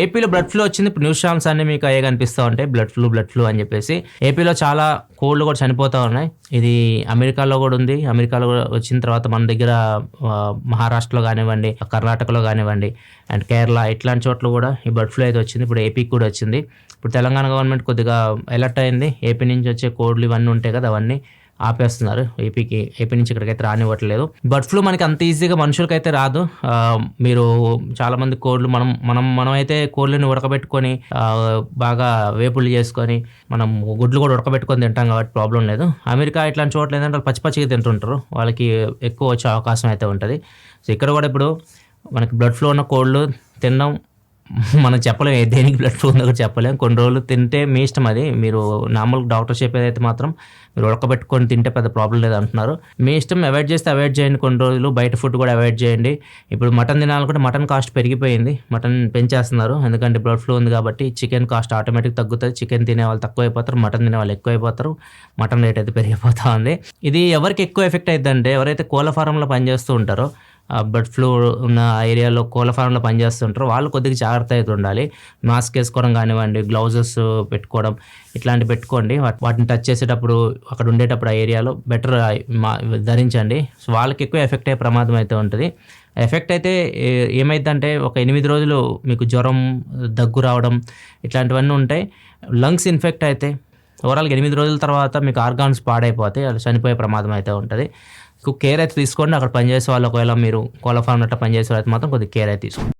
ఏపీలో blood flu వచ్చింది. ఇప్పుడు న్యూస్ ఛానల్స్ అన్ని మీకు అయ్యే కనిపిస్తూ ఉంటాయి, బ్లడ్ ఫ్లూ అని చెప్పేసి. ఏపీలో చాలా కోళ్ళు కూడా చనిపోతూ ఉన్నాయి. ఇది అమెరికాలో కూడా ఉంది. అమెరికాలో కూడా వచ్చిన తర్వాత మన దగ్గర మహారాష్ట్రలో కానివ్వండి, కర్ణాటకలో కానివ్వండి, అండ్ కేరళ ఇట్లాంటి చోట్ల కూడా ఈ బర్డ్ ఫ్లూ అయితే వచ్చింది. ఇప్పుడు ఏపీకి కూడా వచ్చింది. ఇప్పుడు తెలంగాణ గవర్నమెంట్ కొద్దిగా అలర్ట్ అయింది. ఏపీ నుంచి వచ్చే కోడ్లు ఇవన్నీ ఉంటాయి కదా, అవన్నీ ఆపేస్తున్నారు. ఏపీ నుంచి ఇక్కడికైతే రానివ్వట్లేదు. బర్డ్ ఫ్లూ మనకి అంత ఈజీగా మనుషులకైతే రాదు. మీరు చాలా మంది కోళ్ళు మనమైతే కోళ్ళని ఉడకబెట్టుకొని బాగా వేపుళ్ళు చేసుకొని మనం గుడ్లు కూడా ఉడకబెట్టుకొని తింటాం కాబట్టి ప్రాబ్లం లేదు. అమెరికా ఇట్లాంటి చోట్ల ఏంటంటే వాళ్ళు పచ్చిగా తింటుంటారు, వాళ్ళకి ఎక్కువ వచ్చే అవకాశం అయితే ఉంటుంది. సో ఇక్కడ కూడా ఇప్పుడు మనకి బ్లడ్ ఫ్లూ ఉన్న కోళ్ళు తినడం మనం చెప్పలేము, దేనికి బ్లడ్ ఫ్లూ ఉందో కూడా చెప్పలేము. కొన్ని రోజులు తింటే మీ ఇష్టం, అది మీరు నార్మల్గా డాక్టర్ చెప్పేదైతే మాత్రం మీరు ఉడకబెట్టుకొని తింటే పెద్ద ప్రాబ్లం లేదు అంటున్నారు. మీ ఇష్టం, అవాయిడ్ చేస్తే అవాయిడ్ చేయండి. కొన్ని రోజులు బయట ఫుడ్ కూడా అవాయిడ్ చేయండి. ఇప్పుడు మటన్ తినాలనుకుంటే మటన్ కాస్ట్ పెరిగిపోయింది, మటన్ పెంచేస్తున్నారు. ఎందుకంటే బ్లడ్ ఫ్లూ ఉంది కాబట్టి చికెన్ కాస్ట్ ఆటోమేటిక్ తగ్గుతుంది. చికెన్ తినే వాళ్ళు తక్కువ అయిపోతారు, మటన్ తినే వాళ్ళు ఎక్కువ అయిపోతారు. మటన్ రేట్ అయితే పెరిగిపోతూ ఉంది. ఇది ఎవరికి ఎక్కువ ఎఫెక్ట్ అవుతుందంటే ఎవరైతే కోళ్ళ ఫారంలో పనిచేస్తూ ఉంటారో, బర్డ్ ఫ్లూ ఉన్న ఏరియాలో కోళ్ళ ఫారంలో పనిచేస్తుంటారో వాళ్ళు కొద్దిగా జాగ్రత్త అయితే ఉండాలి. మాస్క్ వేసుకోవడం కానివ్వండి, గ్లౌజెస్ పెట్టుకోవడం ఇట్లాంటివి పెట్టుకోండి. వాటిని టచ్ చేసేటప్పుడు అక్కడ ఉండేటప్పుడు ఆ ఏరియాలో బెటర్ ధరించండి. సో వాళ్ళకి ఎక్కువ ఎఫెక్ట్ అయ్యే ప్రమాదం అయితే ఉంటుంది. ఎఫెక్ట్ అయితే ఏమైందంటే ఒక 8 రోజులు మీకు జ్వరం, దగ్గు రావడం ఇట్లాంటివన్నీ ఉంటాయి. లంగ్స్ ఇన్ఫెక్ట్ అయితే ఓవరాల్గా 8 రోజుల తర్వాత మీకు ఆర్గాన్స్ పాడైపోతాయి, అది చనిపోయే ప్రమాదం అయితే ఉంటుంది. కేర్ అయితే తీసుకోండి. అక్కడ పనిచేసే వాళ్ళు, ఒకవేళ మీరు కోళ్ళ ఫార్మ్ అట్లా పనిచేసే వాళ్ళు అయితే మాత్రం కొద్దిగా కేర్ అయితే తీసుకోండి.